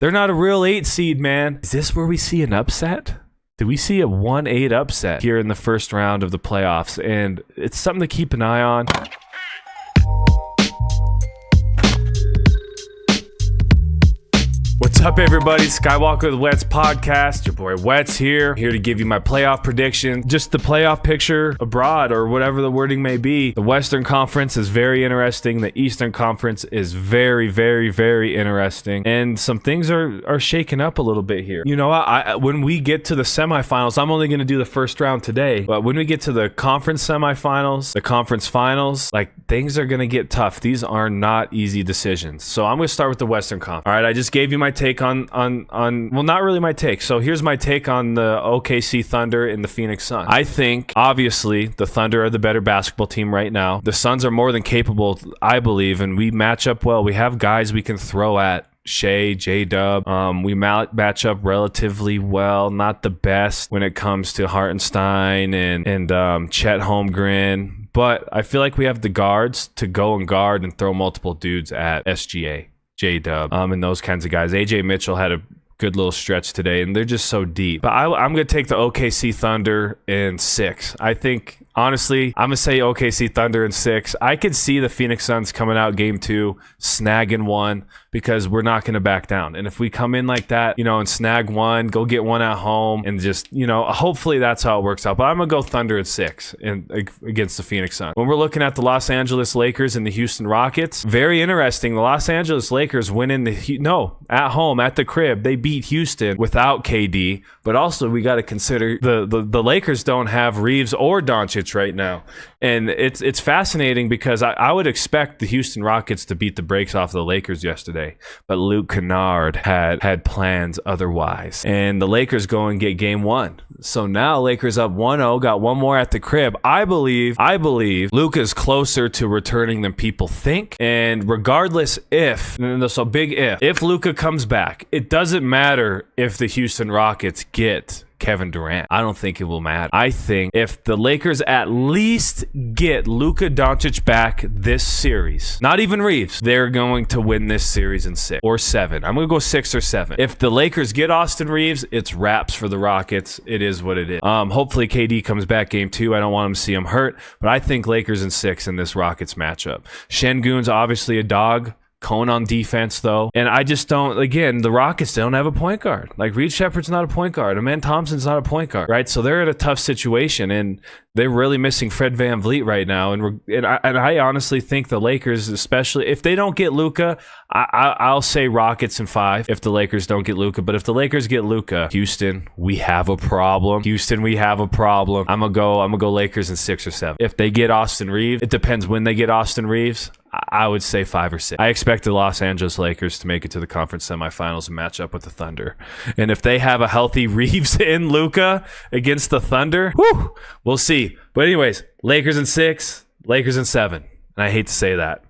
They're not a real 8 seed, man. Is this where we see an upset? Did we see a 1-8 upset here in the first round of the playoffs? And it's something to keep an eye on. What's up, everybody? Skywalking with Wetz podcast. Your boy Wetz here to give you my playoff prediction. Just the playoff picture abroad, or whatever the wording may be. The Western Conference is very interesting. The Eastern Conference is very, very, very interesting. And some things are shaking up a little bit here. You know what? When we get to the semifinals, I'm only going to do the first round today. But when we get to the conference semifinals, the conference finals, like, things are going to get tough. These are not easy decisions. So I'm going to start with the Western Conference. All right, I just gave you my take on well, not really my take. So here's my take on the OKC Thunder and the Phoenix Suns. I think, obviously, the Thunder are the better basketball team right now. The Suns are more than capable, I believe, and we match up well. We have guys we can throw at. Shea, J-Dub. We match up relatively well. Not the best when it comes to Hartenstein and Chet Holmgren. But I feel like we have the guards to go and guard and throw multiple dudes at SGA, J-Dub, and those kinds of guys. AJ Mitchell had a good little stretch today, and they're just so deep. But I'm going to take the OKC Thunder in 6. I think, honestly, I'm going to say OKC Thunder in 6. I could see the Phoenix Suns coming out game 2, snagging one, because we're not going to back down. And if we come in like that, and snag one, go get one at home, and just, hopefully that's how it works out. But I'm going to go Thunder at 6 against the Phoenix Suns. When we're looking at the Los Angeles Lakers and the Houston Rockets, very interesting. The Los Angeles Lakers went in at home, at the crib. They beat Houston without KD, but also we got to consider the Lakers don't have Reeves or Doncic right now. And it's fascinating because I would expect the Houston Rockets to beat the brakes off the Lakers yesterday, but Luke Kennard had plans otherwise. And the Lakers go and get game 1. So now Lakers up 1-0, got one more at the crib. I believe Luke is closer to returning than people think. And regardless if Luka comes back, it doesn't matter if the Houston Rockets get Kevin Durant. I don't think it will matter. I think if the Lakers at least get Luka Doncic back this series, not even Reeves, they're going to win this series in 6 or 7. I'm going to go 6 or 7. If the Lakers get Austin Reeves, it's wraps for the Rockets. It is what it is. Hopefully KD comes back game 2. I don't want him to see him hurt, but I think Lakers in 6 in this Rockets matchup. Şengün's obviously a dog. Cone on defense, though. And I just don't, again, the Rockets don't have a point guard. Like, Reed Shepherd's not a point guard. Amen Thompson's not a point guard, right? So they're in a tough situation, and they're really missing Fred VanVleet right now. And I honestly think the Lakers, especially, if they don't get Luka, I'll say Rockets in 5 if the Lakers don't get Luka. But if the Lakers get Luka, Houston, we have a problem. I'm gonna go Lakers in 6 or 7. If they get Austin Reeves, it depends when they get Austin Reeves. I would say 5 or 6. I expect the Los Angeles Lakers to make it to the conference semifinals and match up with the Thunder. And if they have a healthy Reeves and Luka against the Thunder, we'll see. But anyways, Lakers in 6, Lakers in 7. And I hate to say that.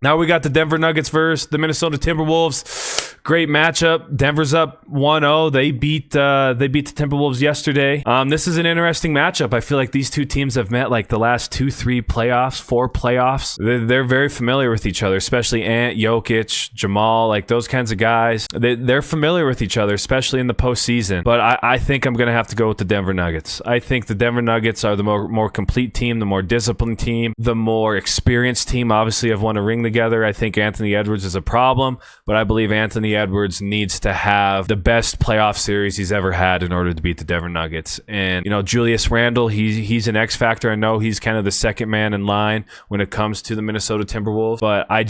Now we got the Denver Nuggets versus the Minnesota Timberwolves. Great matchup. Denver's up 1-0. They beat the Timberwolves yesterday. This is an interesting matchup. I feel like these two teams have met like the last 4 playoffs. They're very familiar with each other, especially Ant, Jokic, Jamal, like those kinds of guys. They're familiar with each other, especially in the postseason. But I think I'm going to have to go with the Denver Nuggets. I think the Denver Nuggets are the more complete team, the more disciplined team, the more experienced team. Obviously, have won a ring together. I think Anthony Edwards is a problem, but I believe Anthony Edwards needs to have the best playoff series he's ever had in order to beat the Denver Nuggets. And, Julius Randle, he's an X factor. I know he's kind of the second man in line when it comes to the Minnesota Timberwolves, but I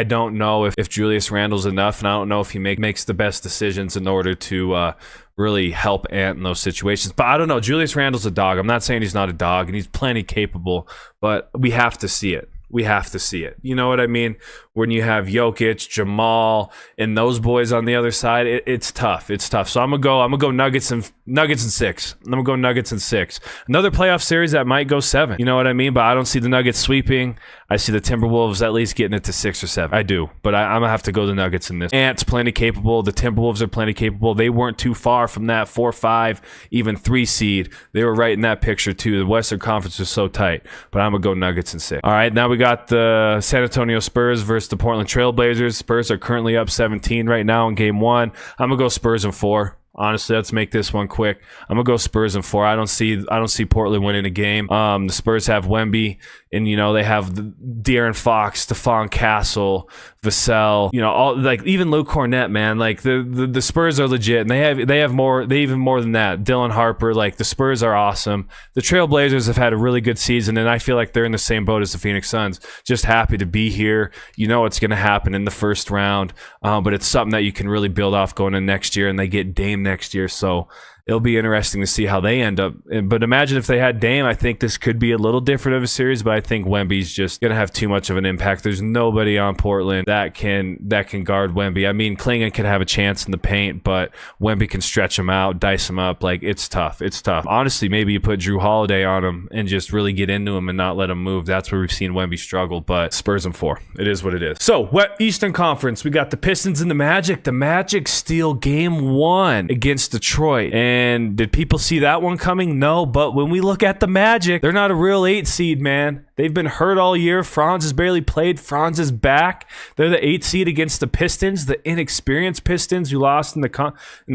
don't know if Julius Randle's enough, and I don't know if he makes the best decisions in order to really help Ant in those situations. But I don't know. Julius Randle's a dog. I'm not saying he's not a dog, and he's plenty capable, but we have to see it. You know what I mean? When you have Jokic, Jamal, and those boys on the other side, it's tough. So I'm gonna go Nuggets Nuggets in 6. I'm going to go Nuggets in 6. Another playoff series that might go 7. You know what I mean? But I don't see the Nuggets sweeping. I see the Timberwolves at least getting it to 6 or 7. I do. But I'm going to have to go the Nuggets in this. Ant's plenty capable. The Timberwolves are plenty capable. They weren't too far from that 4, 5, even 3 seed. They were right in that picture too. The Western Conference was so tight. But I'm going to go Nuggets in 6. All right, now we got the San Antonio Spurs versus the Portland Trailblazers. Spurs are currently up 17 right now in game 1. I'm going to go Spurs in 4. Honestly, let's make this one quick. I'm gonna go Spurs in 4. I don't see Portland winning a game. The Spurs have Wemby, and they have the De'Aaron Fox, Stephon Castle, Vassell. All like even Luke Cornett, man. Like the Spurs are legit, and they have more. They even more than that. Dylan Harper. Like the Spurs are awesome. The Trailblazers have had a really good season, and I feel like they're in the same boat as the Phoenix Suns. Just happy to be here. You know what's gonna happen in the first round, but it's something that you can really build off going in next year, and they get Dame next year, so it'll be interesting to see how they end up. But imagine if they had Dame, I think this could be a little different of a series, but I think Wemby's just going to have too much of an impact. There's nobody on Portland that can guard Wemby. I mean, Klingon could have a chance in the paint, but Wemby can stretch him out, dice him up. Like, it's tough. It's tough. Honestly, maybe you put Drew Holiday on him and just really get into him and not let him move. That's where we've seen Wemby struggle, but Spurs in 4. It is what it is. So, Eastern Conference, we got the Pistons and the Magic. The Magic steal game 1 against Detroit. And did people see that one coming? No, but when we look at the Magic, they're not a real 8 seed, man. They've been hurt all year. Franz has barely played. Franz is back. They're the 8 seed against the Pistons, the inexperienced Pistons who lost in the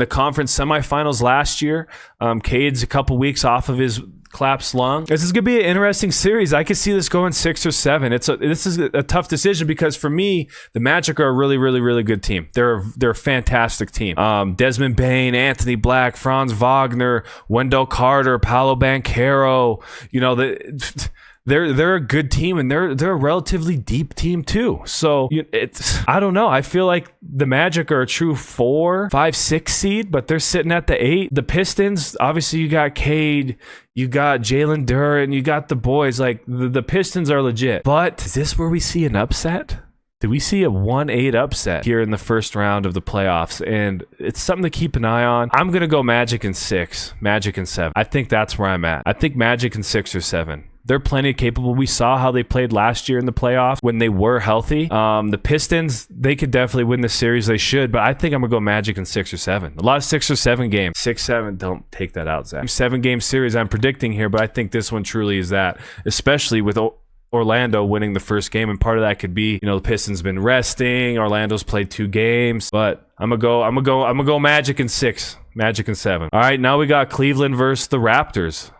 conference semifinals last year. Cade's a couple weeks off of his collapsed lung. This is going to be an interesting series. I could see this going 6 or 7. This is a tough decision because for me, the Magic are a really, really, really good team. They're a fantastic team. Desmond Bane, Anthony Black, Franz Wagner, Wendell Carter, Paolo Banchero. They're a good team, and they're a relatively deep team too. So I don't know. I feel like the Magic are a true 4, 5, 6 seed, but they're sitting at the 8. The Pistons, obviously, you got Cade, you got Jalen Duren, you got the boys. Like the Pistons are legit. But is this where we see an upset? Do we see a 1-8 upset here in the first round of the playoffs? And it's something to keep an eye on. I'm going to go Magic in 6, Magic in 7. I think that's where I'm at. I think Magic in 6 or 7. They're plenty capable. We saw how they played last year in the playoffs when they were healthy. The Pistons, they could definitely win the series. They should, but I think I'm going to go Magic in 6 or 7. A lot of 6 or 7 games. 6, 7, don't take that out, Zach. 7-game series I'm predicting here, but I think this one truly is that, especially with Orlando winning the first game, and part of that could be, the Pistons been resting. Orlando's played 2 games, but I'm gonna go Magic in 6, Magic in 7. All right, now we got Cleveland versus the Raptors.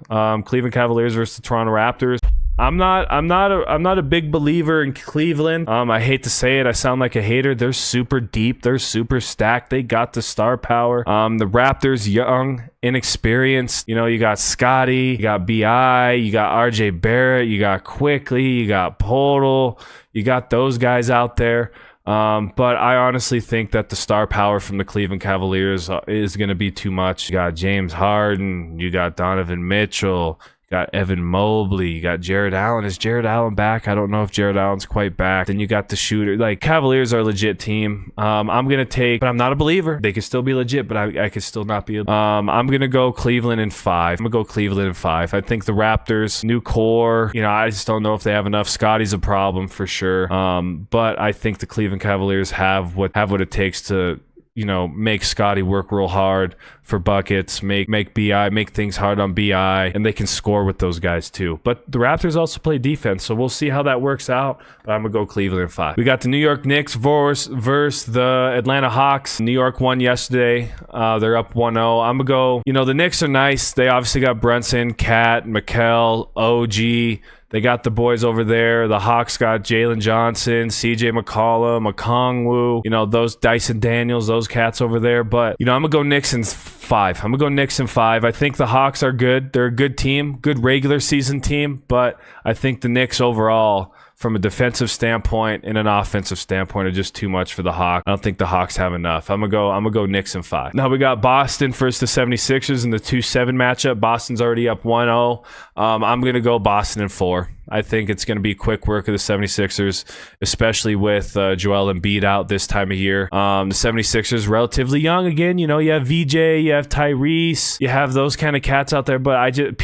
Cleveland Cavaliers versus the Toronto Raptors. I'm not a big believer in Cleveland. I hate to say it. I sound like a hater. They're super deep. They're super stacked. They got the star power. The Raptors, young, inexperienced. You got Scotty, you got BI, you got RJ Barrett, you got Quickly, you got Podol. You got those guys out there. But I honestly think that the star power from the Cleveland Cavaliers is going to be too much. You got James Harden, you got Donovan Mitchell, you got Evan Mobley, you got Jared Allen. Is Jared Allen back? I don't know if Jared Allen's quite back. Then you got the shooter. Like, Cavaliers are a legit team. I'm going to take, but I'm not a believer. They could still be legit, but I could still not be. I'm going to go Cleveland in 5. I'm going to go Cleveland in 5. I think the Raptors, new core, I just don't know if they have enough. Scotty's a problem for sure. But I think the Cleveland Cavaliers have what it takes to, make Scotty work real hard for buckets, make BI, make things hard on BI, and they can score with those guys too. But the Raptors also play defense, so we'll see how that works out. But I'm going to go Cleveland in 5. We got the New York Knicks versus the Atlanta Hawks. New York won yesterday. They're up 1-0. I'm going to go, the Knicks are nice. They obviously got Brunson, Cat, Mikal, OG. They got the boys over there. The Hawks got Jalen Johnson, CJ McCollum, Okongwu, those Dyson Daniels, those cats over there. But, I'm going to go Knicks in 5. I'm going to go Knicks in 5. I think the Hawks are good. They're a good team, good regular season team. But I think the Knicks overall from a defensive standpoint and an offensive standpoint are just too much for the Hawks. I don't think the Hawks have enough. I'm gonna go Knicks in 5. Now we got Boston versus the 76ers in the 2-7 matchup. Boston's already up 1-0. I'm gonna go Boston in 4. I think it's going to be quick work of the 76ers, especially with Joel Embiid out this time of year. The 76ers relatively young again. You know, you have VJ, you have Tyrese, you have those kind of cats out there, but I just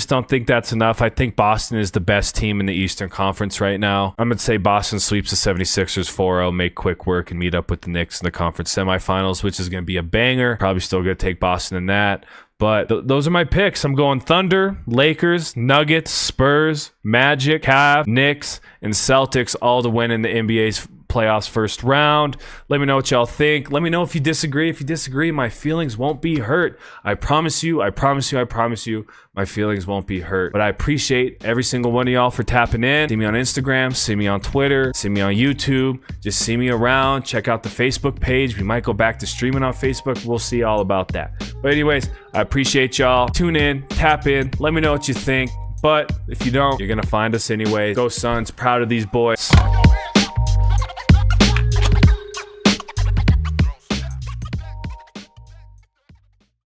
don't think that's enough. I think Boston is the best team in the Eastern Conference right now. I'm going to say Boston sweeps the 76ers 4-0, make quick work, and meet up with the Knicks in the conference semifinals, which is going to be a banger. Probably still going to take Boston in that. But those are my picks. I'm going Thunder, Lakers, Nuggets, Spurs, Magic, Cavs, Knicks, and Celtics all to win in the NBA's playoffs first round. Let me know what y'all think. Let me know if you disagree. If you disagree, my feelings won't be hurt. I promise you, my feelings won't be hurt. But I appreciate every single one of y'all for tapping in. See me on Instagram, see me on Twitter, see me on YouTube. Just see me around. Check out the Facebook page. We might go back to streaming on Facebook. We'll see all about that. But anyways, I appreciate y'all. Tune in, tap in, let me know what you think. But if you don't, you're going to find us anyway. Go Suns. Proud of these boys.